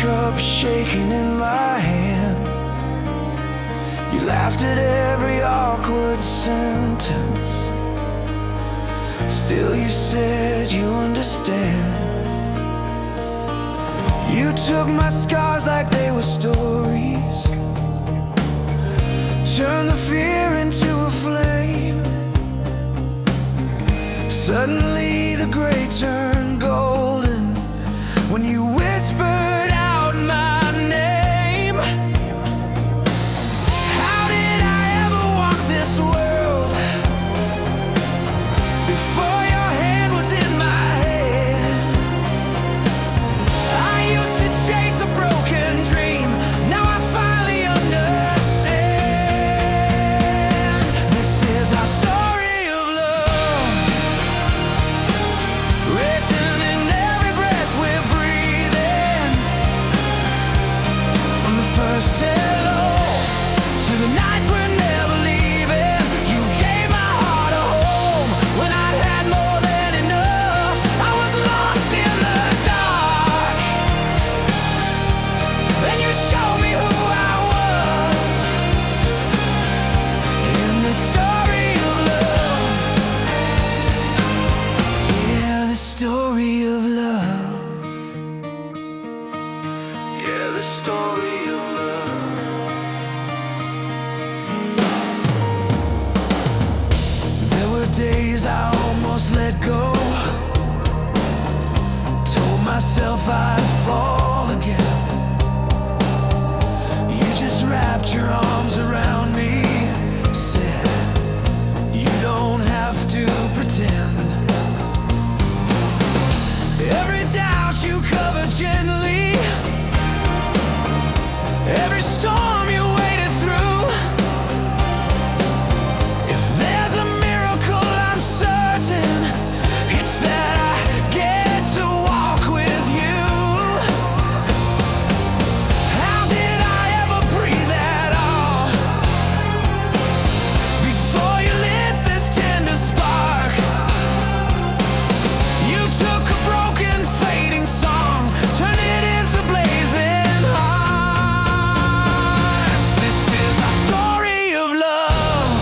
cup shaking in my hand. You laughed at every awkward sentence. Still you said you understand. You took my scars like they were stories, turned the fear into a flame. Suddenly the gray turned golden when you whispered out my name. How did I ever walk this world before your hand was in my hand? I used to chase a broken dream, now I finally understand. This is our story of love, written in every breath we're breathing. From the first hello to the nights we're never leaving. You gave my heart a home when I had more than enough. I was lost in the dark, then you showed me who I was. In the story of love, yeah, the story of love, yeah, the story of love. There were days I almost let go, told myself I'd fall again. You just wrapped your arms around me, said you don't have to pretend. Every doubt you covered gently, every storm you waded through. If there's a miracle, I'm certain it's that I get to walk with you. How did I ever breathe at all before you lit this tender spark? You took a broken, fading song, turned it into blazing hearts. This is our story of love,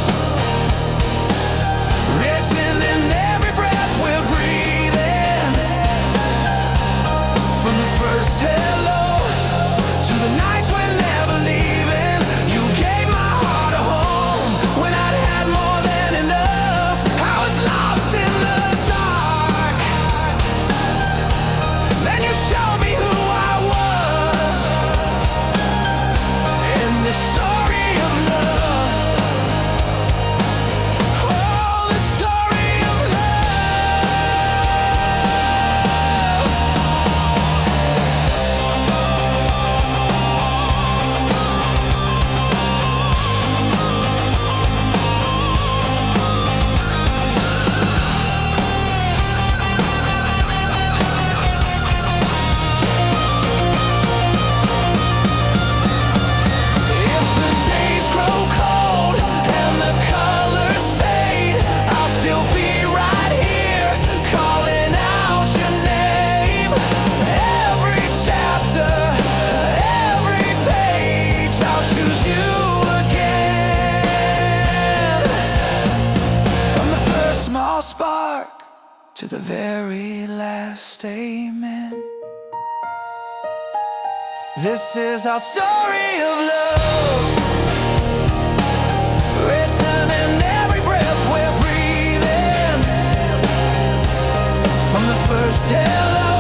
written in every breath we're breathing. From the first hello to the nights we're never leaving. You gave my heart a home when I'd had more than enough. I was lost in the dark, then you showed me who I was. In the story of love, oh, the story of If the days grow cold and the colors fade, I'll still be right here calling out your name. Every chapter, every page, I'll choose you again. From the first small spark to the very last amen. This is our story of love, written in every breath we're breathing. From the first hello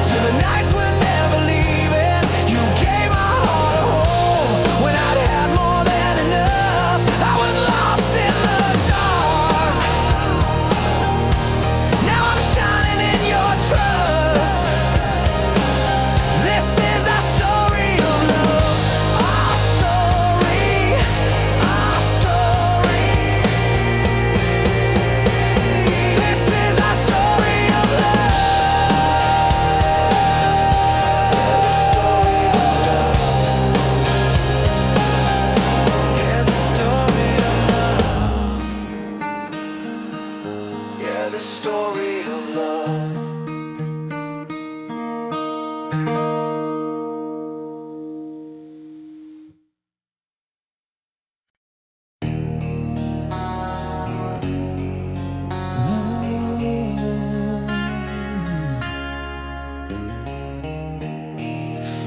to the nights we're never leaving. You gave my heart a home when I'd had more than enough. I was lost in the dark, now I'm shining in your trust. This is our story of love, our story, our story. This is our story of love.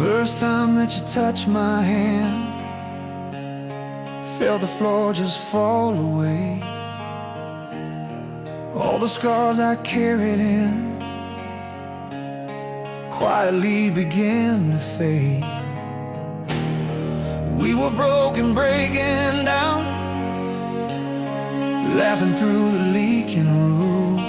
First time that you touched my hand, felt the floor just fall away. All the scars I carried in quietly began to fade. We were broken, breaking down, laughing through the leaking roof.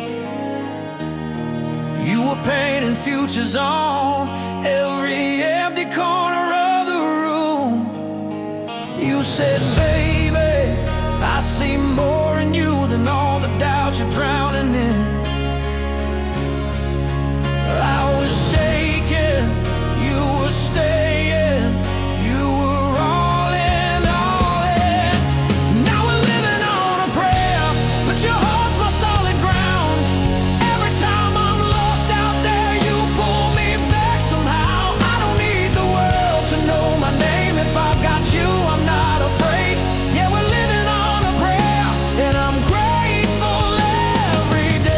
You were painting futures on every empty corner of the room. You said, baby, I see more in you than all the doubts you're drowning in. I was shaking, you were staying, you were all in, all in. Now we're living on a prayer, but your heart's my solid ground. Every time I'm lost out there, you pull me back somehow. I don't need the world to know my name. If I've got you, I'm not afraid. Yeah, we're living on a prayer, and I'm grateful every day.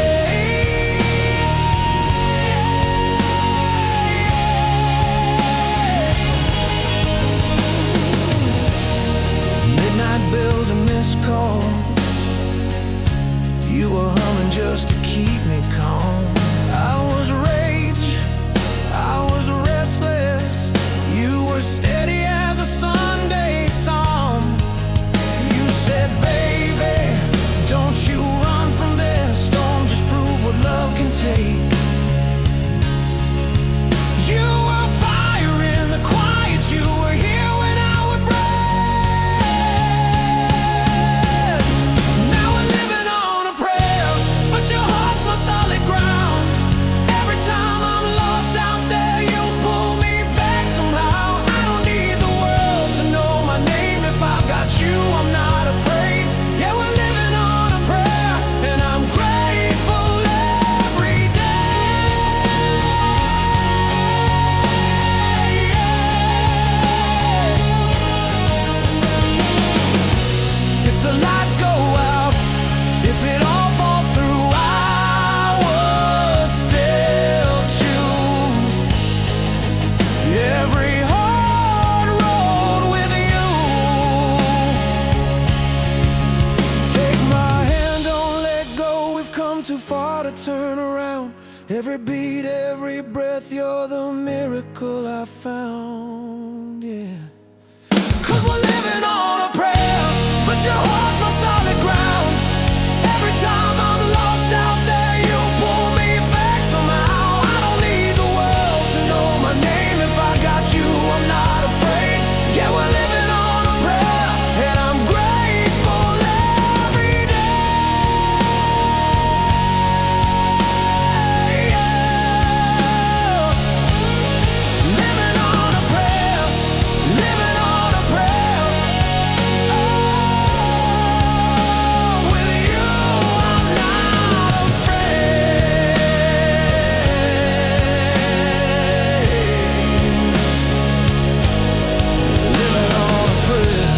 Midnight bills and missed calls, you were humming just to keep me calm. I was rage, I was restless, you were steady as a Sunday psalm. You said, baby, don't you run from this storm, just prove what love can take. You were fire in the quiet, you were here when I would break. Now we're living on a prayer, but your heart's my solid ground. Every time I'm lost out there, you pull me back somehow. I don't need the world to know my name. If I've got you, I'm not afraid. Yeah, we're living on a prayer, and I'm grateful every day. If the lights go out, if it all falls through, I would still choose every hard road with you. Take my hand, don't let go. We've come too far to turn around. Every beat, every breath, you're the miracle I found. Yeah. 'Cause we're living on a prayer, but your heart's my solid ground. Every time I'm lost out there, you pull me back somehow. I don't need the world to know my name. If I got you, I'm not afraid. Yeah, we're living on a prayer, and I'm grateful every day. Yeah. Living on a prayer, living on a prayer. Oh, with you, I'm not afraid. Living on a prayer.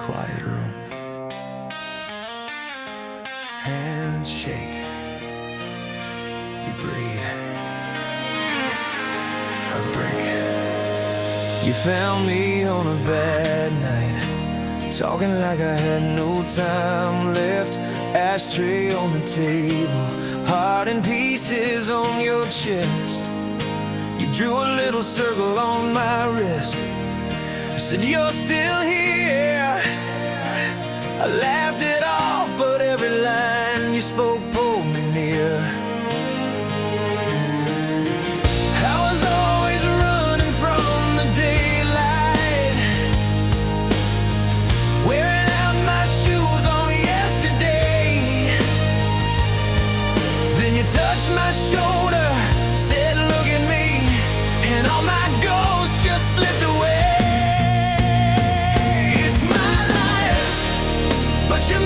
Quiet room, handshake, you breathe, a break. You found me on a bad night, talking like I had no time left. Ashtray on the table, heart in pieces on your chest. You drew a little circle on my wrist, said you're still here. I laughed it off, but every line you spoke pulled me near. I was always running from the daylight, wearing out my shoes on yesterday. Then you touched my shoulder, said look at me, and all my ghosts just slipped away. It's my life, but you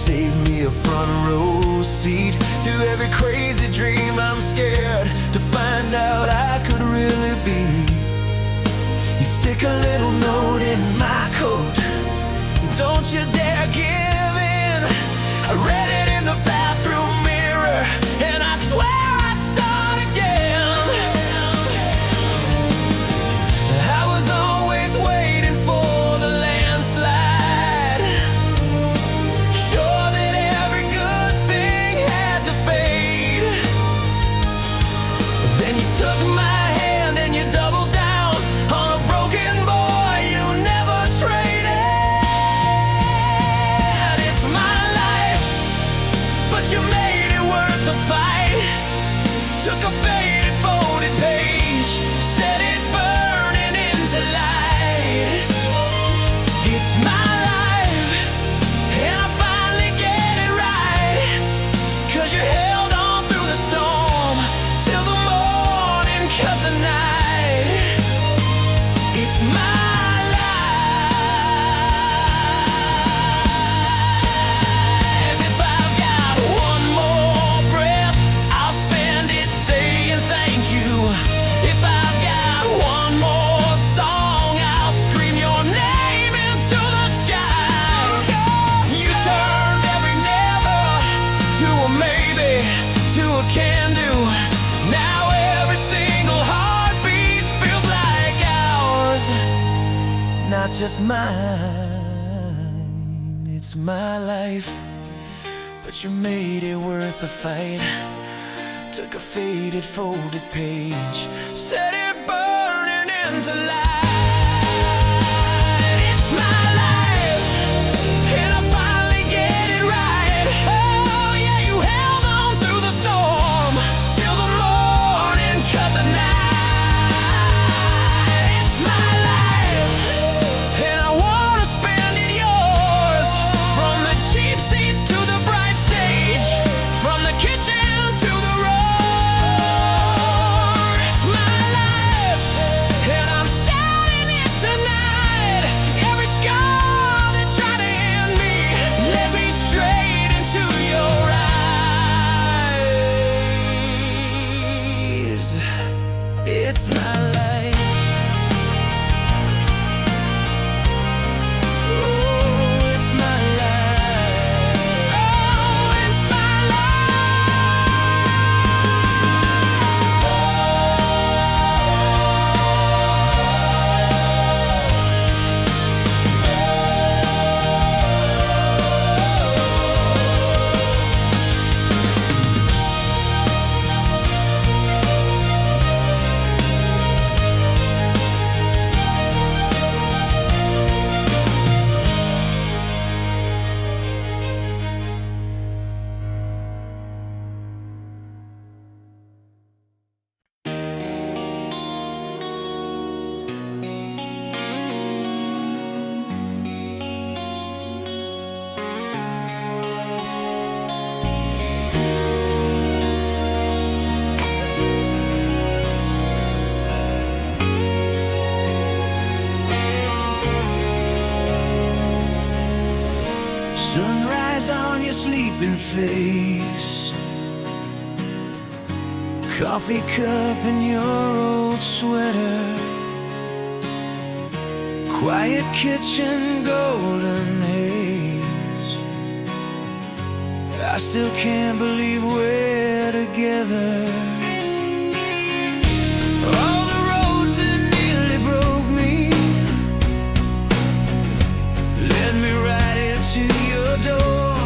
saved me a front row seat to every crazy dream I'm scared to find out I could really be. You stick a little note in my coat, don't you dare give in. I read it in the bathroom mirror, and I swear I start again. I was always waiting for the landslide, sure that every good thing had to fade. Then you took my hand and you doubled down on a broken boy you never traded. It's my life, but you made it worth the fight. Took a faded folded page, set it burning into light. It's my life, and I finally get it right, 'cause you held on through the storm till the morning cut the night. It's my life. If I've got one more breath, I'll spend it saying thank you. If I've got one more song, I'll scream your name into the sky. You turned every never to a maybe, to a can-do. Now every single heartbeat feels like ours, not just mine. It's my life, but you made it worth the fight. Took a faded folded page, set it burning into light. It's my life, and I finally get it right. Oh yeah, you held on through the storm till the morning cut the night. It's my life, and I wanna spend it yours. From the cheap seats to the bright stage, from the kitchen to the roar. It's my life, and I'm shouting it tonight. Every scar that tried to end me led me straight into your eyes. It's my life. Oh, it's my life. Oh, it's my sunrise on your sleeping face, coffee cup in your old sweater, quiet kitchen, golden haze. I still can't believe we're together. All the roads that nearly broke me led me right here to your door.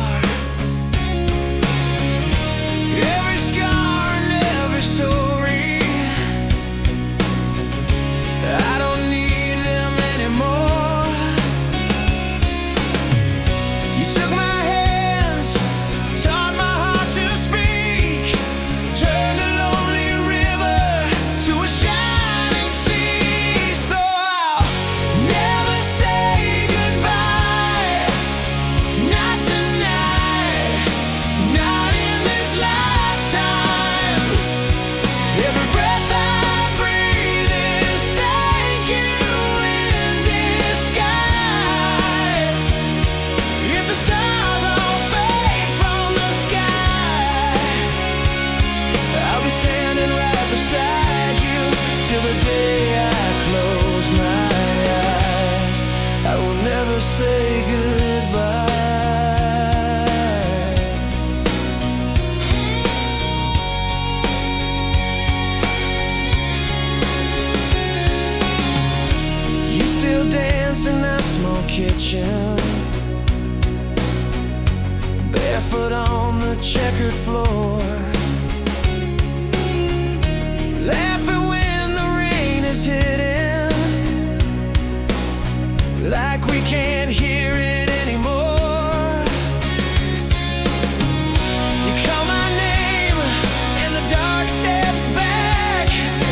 Every scar and every story, I don't need them anymore. You took my hands, taught my heart to speak, turned the barefoot on the checkered floor, laughing when the rain is hitting, like we can't hear it anymore. You call my name and the dark steps back.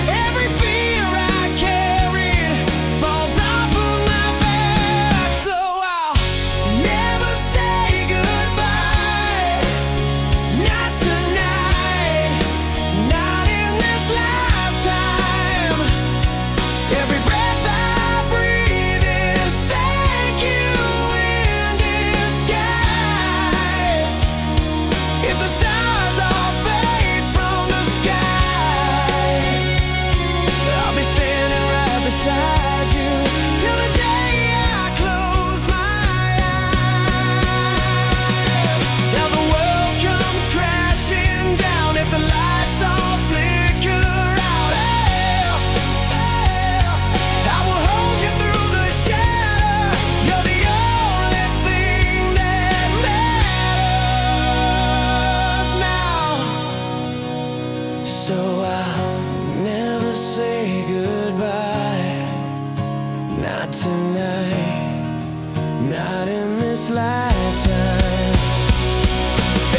Every fear I carried falls off of my back. So I'll never say goodbye, not tonight, not in this lifetime. Every breath I breathe is thank you in disguise. If the stars all fade from the sky, I'll be standing right beside you till the day I close my eyes. Now the world comes crashing down if the lights all flicker out. I will hold you through the shadow. You're the only thing that matters now. So I'll never say goodbye, not tonight, not in this lifetime.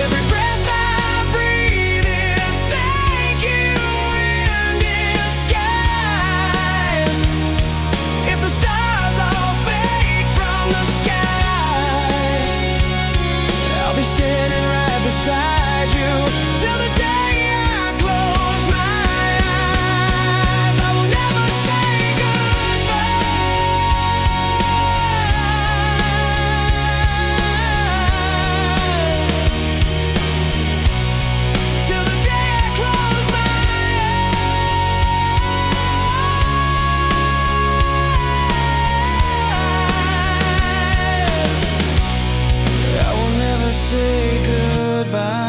Every breath I breathe is thank you in disguise. If the stars all fade from the sky, I'll be standing right beside you till the day I close my eyes. I will never say goodbye till the day I close my eyes. I will never say goodbye.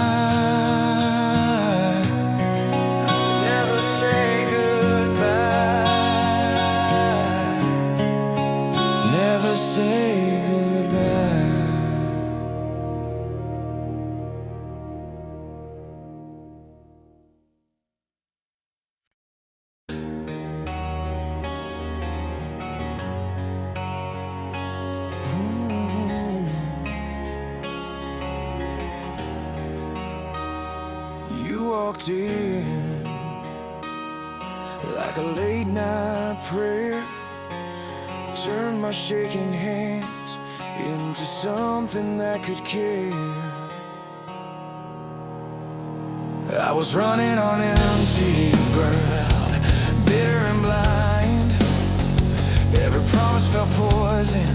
Never say goodbye. Never say goodbye. You walked in like a late night prayer, turned my shaking hands into something that could care. I was running on empty, burned out, bitter and blind. Every promise felt poison,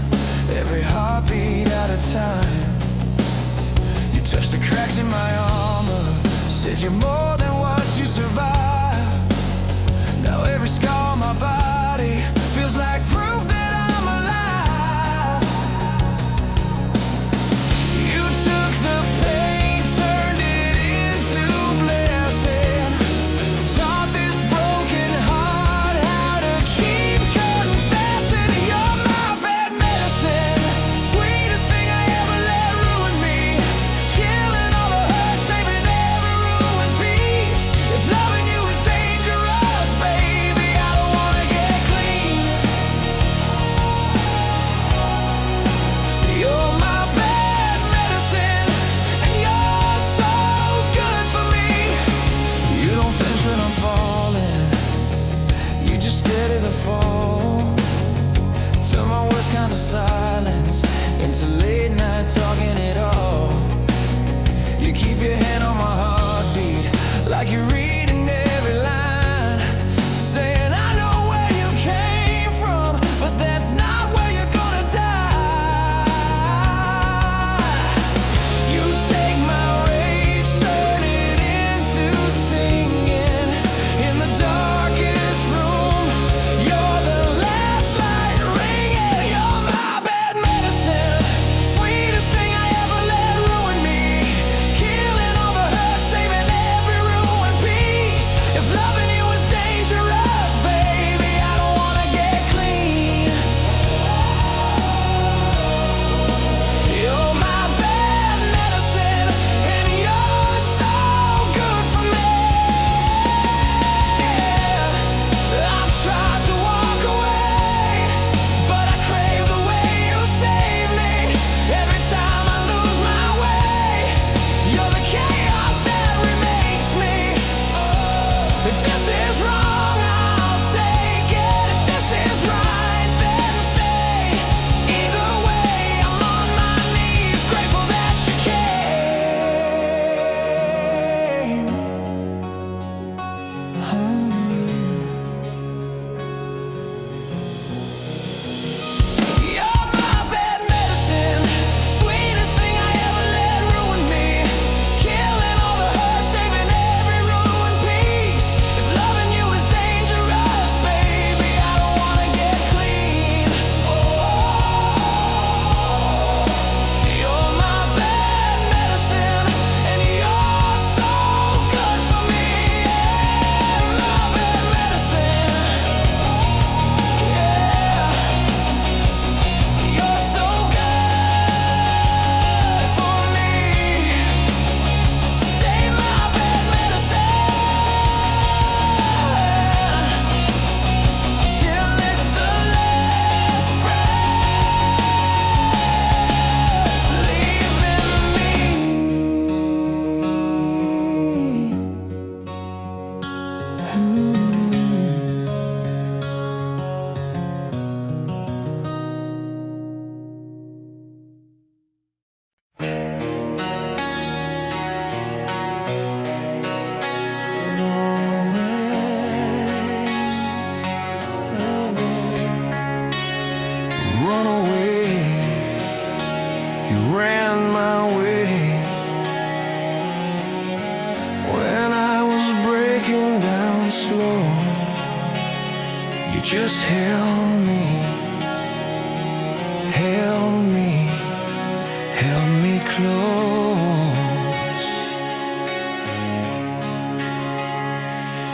every heartbeat out of time. You touched the cracks in my armor, said you're more than what you survived. Now every scar on my body feels like proof that I'm alive. You took the pain, turned it into blessing, taught this broken heart how to keep confessing. You're my bad medicine, sweetest thing I ever let ruin me, killing all the hurt, saving every ruined piece. If loving you is dangerous, baby, I don't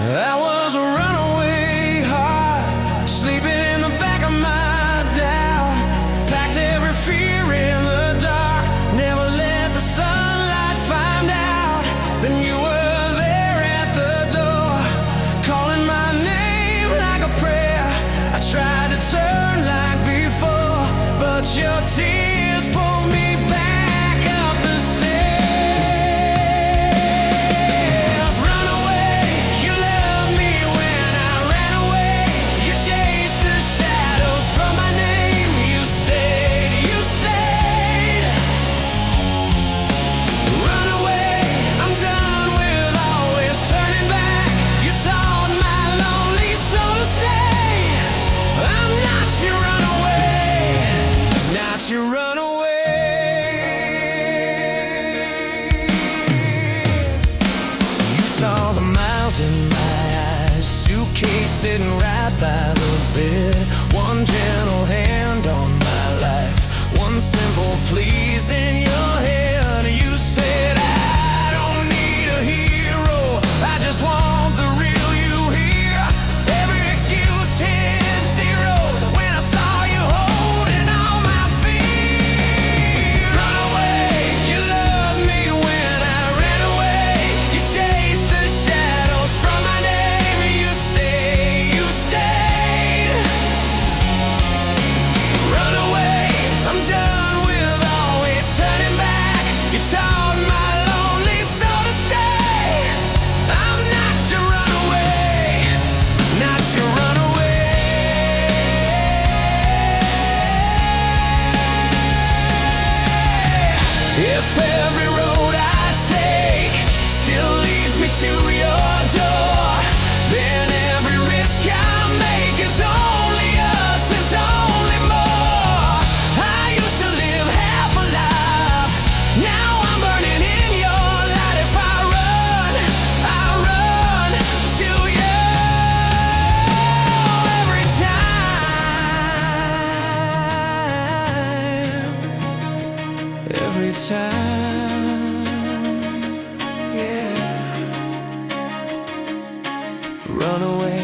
I was a runaway heart, sleeping in the back of my doubt. Packed every fear in the dark, never let the sunlight find out. Then you were there at the door, calling my name like a prayer. I tried to turn like before, but your tears pulled me back up the stairs. Run away, you loved me when I ran away. You chased the shadows from my name. You stayed, you stayed. Run away, I'm done with always turning back. You taught my lonely soul to stay. I'm not your runaway, not your runaway. You saw the miles in my eyes, suitcase sitting right by the bed. One gentle hand on my life, one simple please in your head. You said I don't need a hero, I just want the real you here. Every excuse hit zero when I saw you holding on my feet. Run away, you loved me when I ran away. You chased the shadows from my name. You stayed, you stayed. Run away, I'm done with always turning back. You taught my lonely soul to stay. I'm not your runaway, not your runaway. If every road I take still leads me to your door, then every risk I make is only us, is only more. I used to live half alive, now I'm burning in your light. If I run to you every time, yeah. Run away,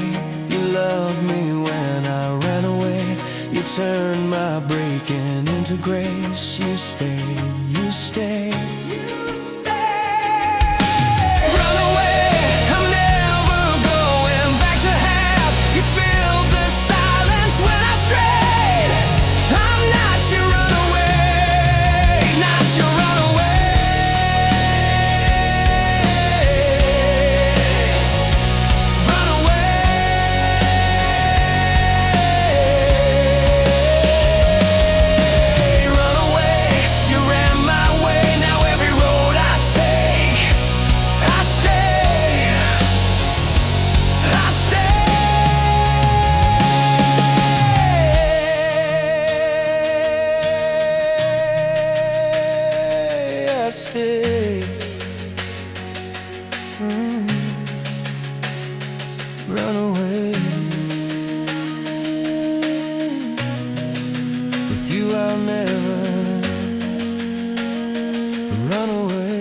you loved me when I ran away. You turned my breaking into grace. You stayed, you stayed. Run away, I'm never going back to half. You filled the silence when I strayed. I'm not your runaway, not your runaway. Run away. Run away, you ran my way. Now every road I take, I stay, I stay. Run away. With you I'll never run away.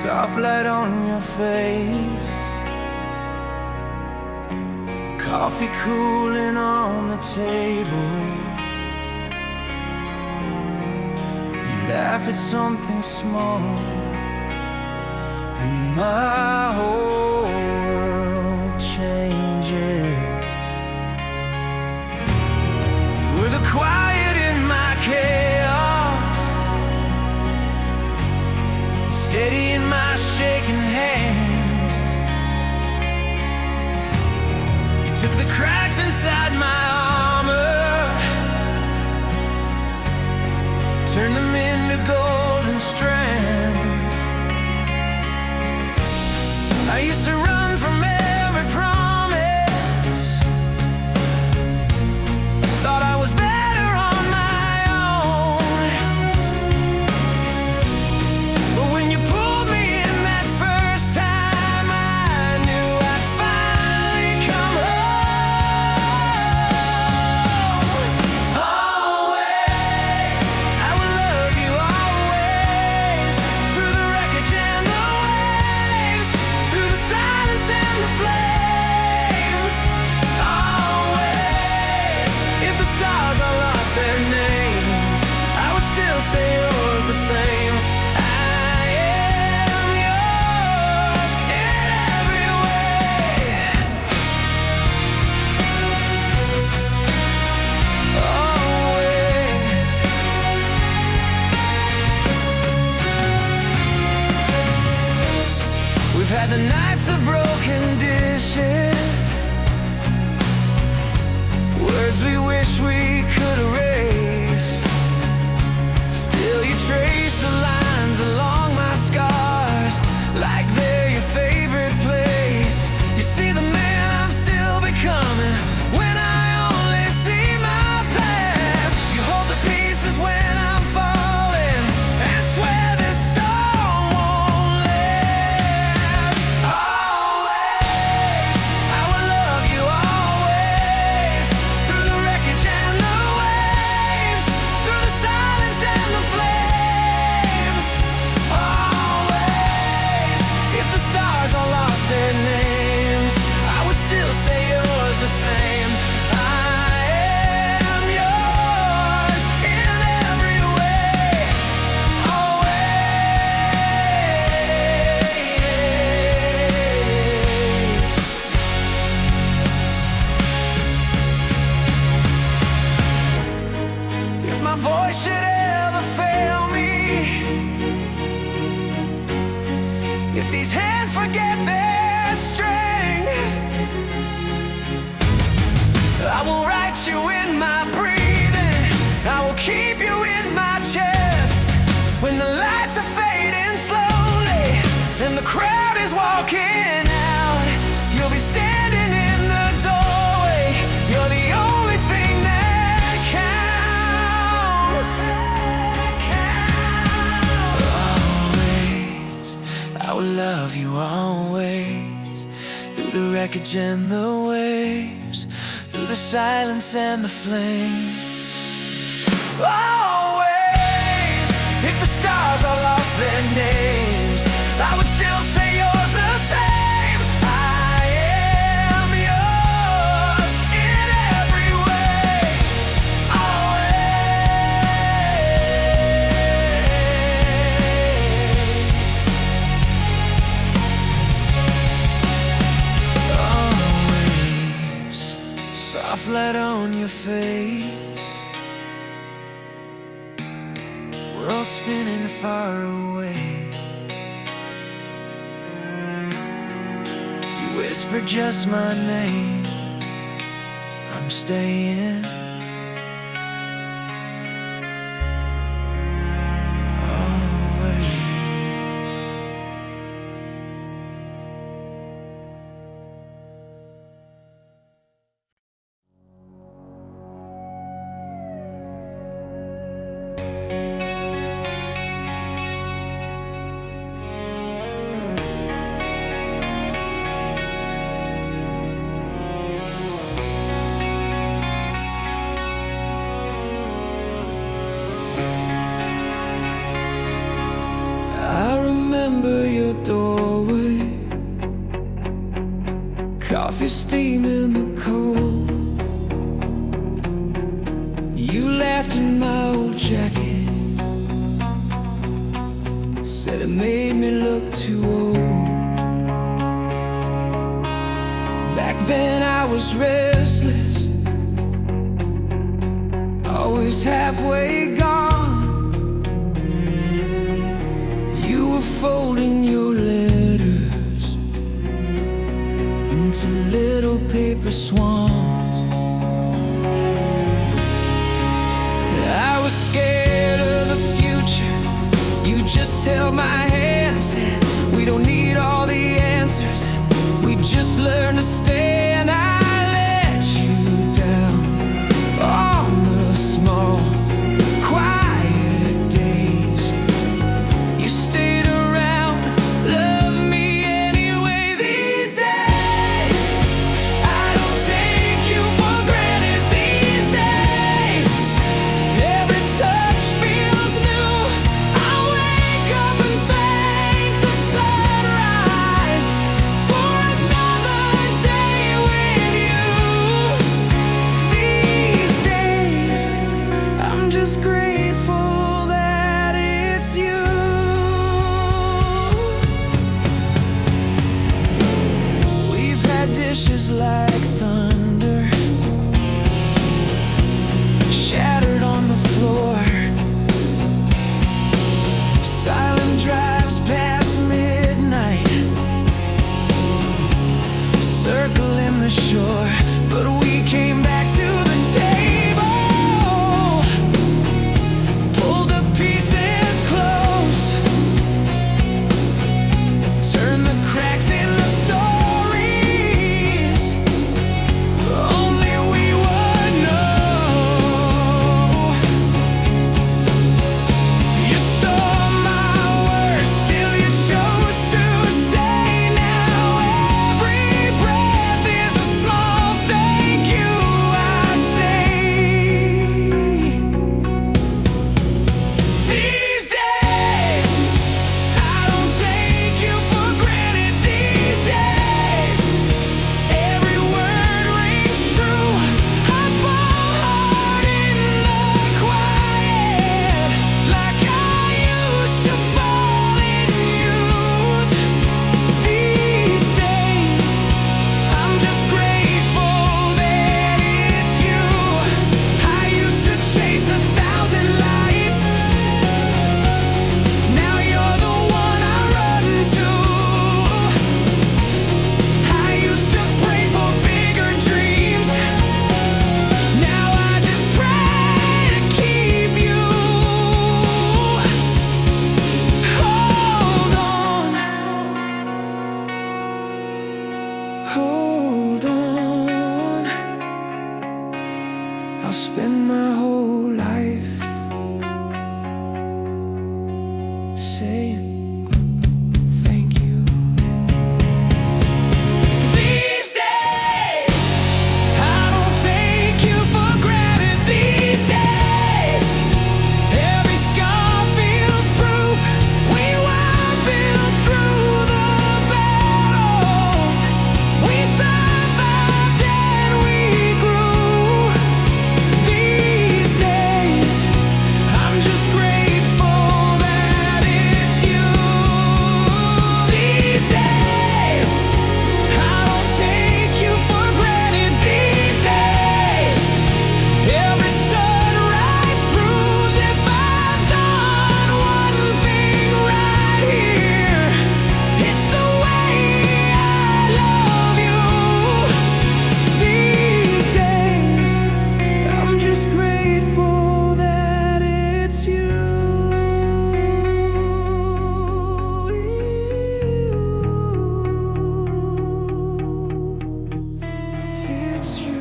Soft light on your face, coffee cooling on the table. You laugh at something small, and my whole world changes. You were the quiet in my chaos, steady in my shaking hands. You took the cracks inside my armor, turned them into golden strands. I used to run from every promise, thought I was better on my own. voice should ever fail me, if these hands forget their strength, I will write you in my breathing, I will keep you in my chest. When the lights are fading slowly and the crowd is walking out, you'll be standing in the doorway. You're the only thing that counts. Always, I will love you always, through the wreckage and the waves, through the silence and the flames. Always, if the stars all lost their names, I would still say yours the same. I am yours in every way. Always, soft light on your face, world spinning far away. You whisper just my name, I'm staying. Always. Remember your doorway, coffee steam in the cold. You laughed in my old jacket, said it made me look too old. Back then I was restless, always halfway gone. Folding your letters into little paper swans. I was scared of the future, you just held my hand, said we don't need all the answers, we just learn to stay. And I let you down on the small, quiet days. You stayed around, love me anyway. These days, I don't take you for granted. These days, every touch feels new. I wake up and thank the sunrise for another day. my whole life, saying thank you. These days, I don't take you for granted. These days, every scar feels proof we were built through the battles. We survived and we grew. These days, I'm just grateful that it's you. These days, I don't take you for granted. These days, every sunrise proves if I've done one thing right here, it's the way I love you. These days, I'm just grateful that it's you. It's you.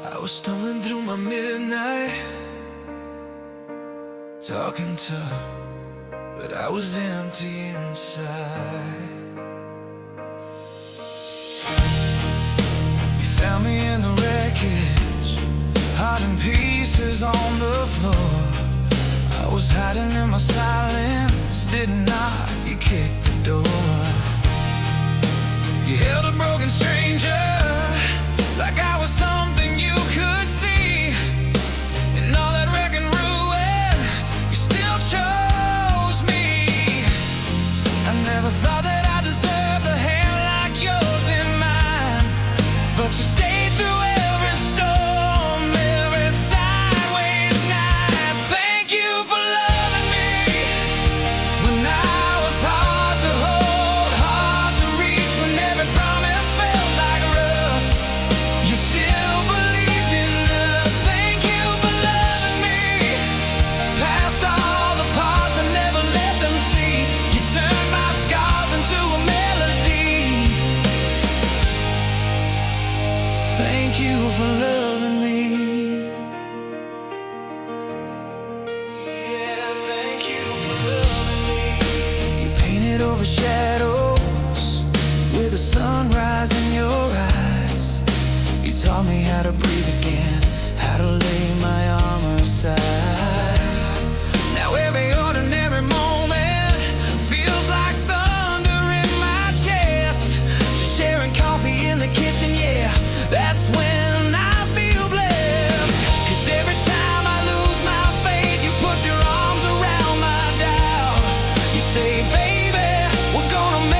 I was stumbling through my midnight, talking tough, but I was empty inside. You found me in the wreckage, heart in pieces on the floor. I was hiding in my silence, didn't knock, you kicked the door. You held a broken stranger like I was something you could see. In all that wreck and ruin, you still chose me. I never thought that I deserved a hand like yours in mine, but you stayed through every storm, every sideways night. Thank you for loving me when I was hard to hold, hard to reach, when every promise felt like rust. You still believed in us. Thank you for loving me past all the parts I never let them see. You turned my scars into a melody. Thank you for loving me. Yeah, thank you for loving me. You painted over shadows with a sunrise in your eyes. You taught me how to breathe again, how to lay my armor aside. Now every ordinary moment feels like thunder in my chest. Just sharing coffee in the kitchen, yeah, that's when I feel blessed. 'Cause every time I lose my faith, you put your arms around my doubt. You say, baby, we're gonna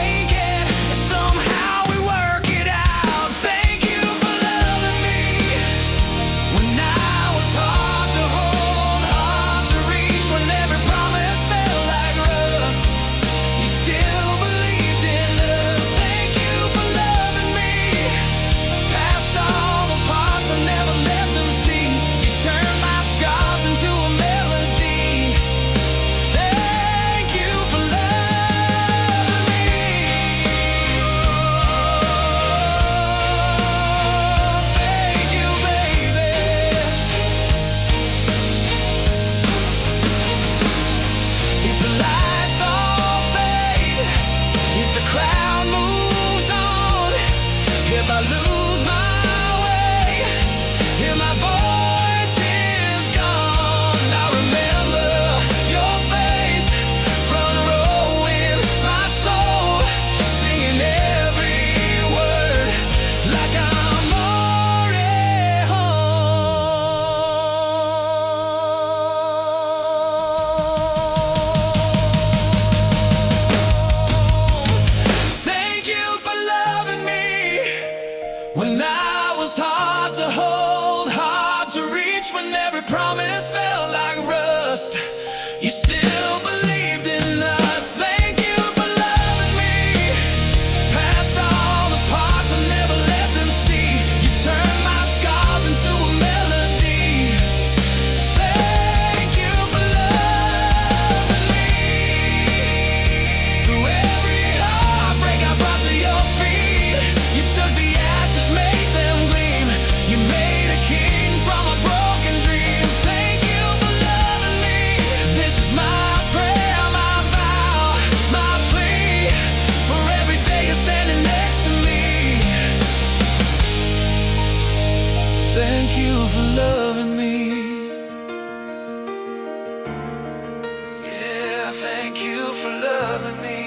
thank you for loving me.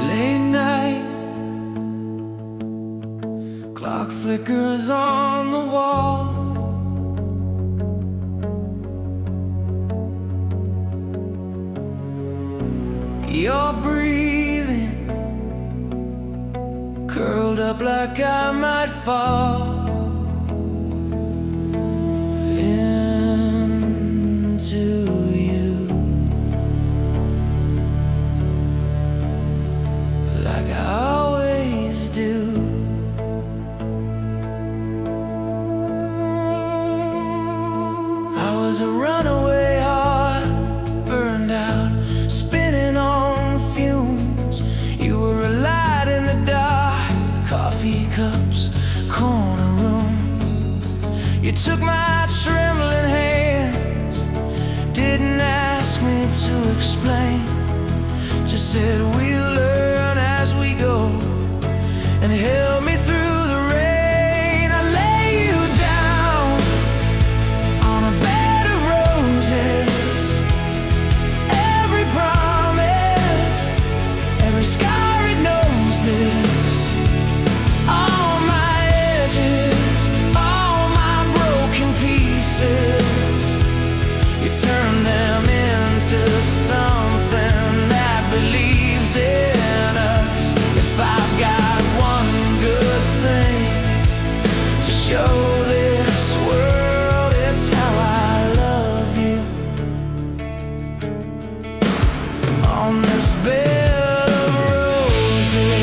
Late night, clock flickers on the wall. You're breathing, curled up like I might fall into you, like I always do. I was a runaway heart, burned out, spinning on fumes. You were a light in the dark, coffee cups, corner room. You took my trembling hands, didn't ask me to explain, just said we'll learn as we go, and held me through the rain. I lay you down on a bed of roses. Every promise, every scar, it knows this. All my edges, all my broken pieces, you turn them into something that believes in us. If I've got one good thing to show this world, it's how I love you. On this bed of roses,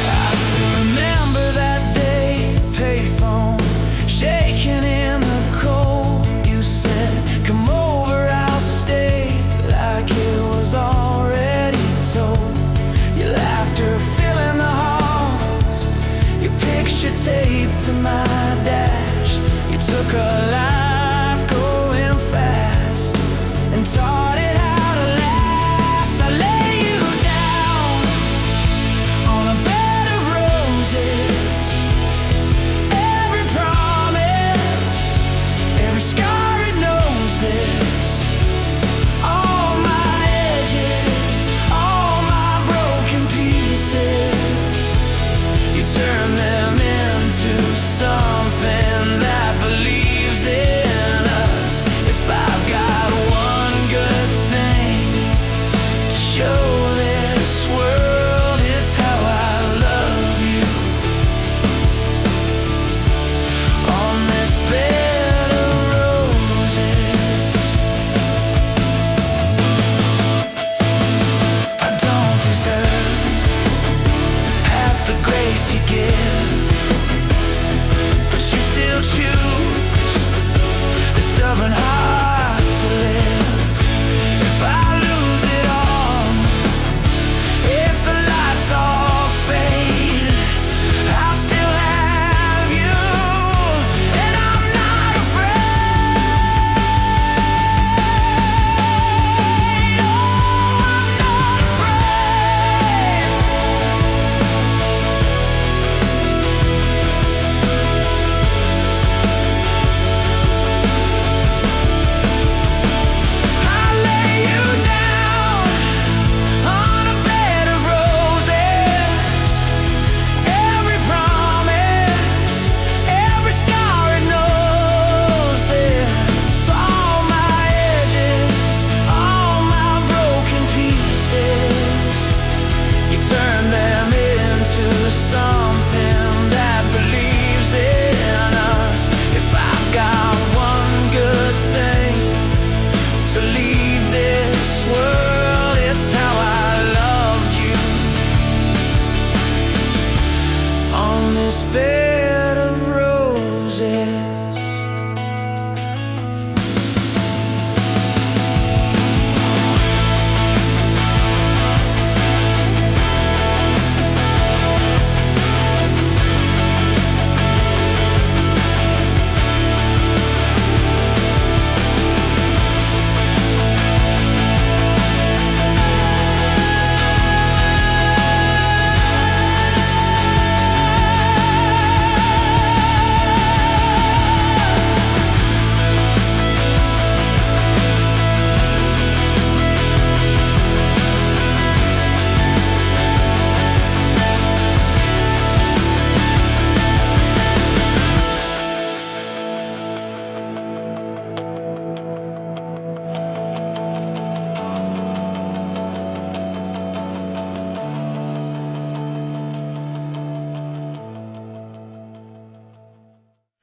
I still remember that day, payphone shaking in the cold. You said, come over, I'll stay, like it was already told. Your laughter filling the halls, your picture taped to my dash. You took a line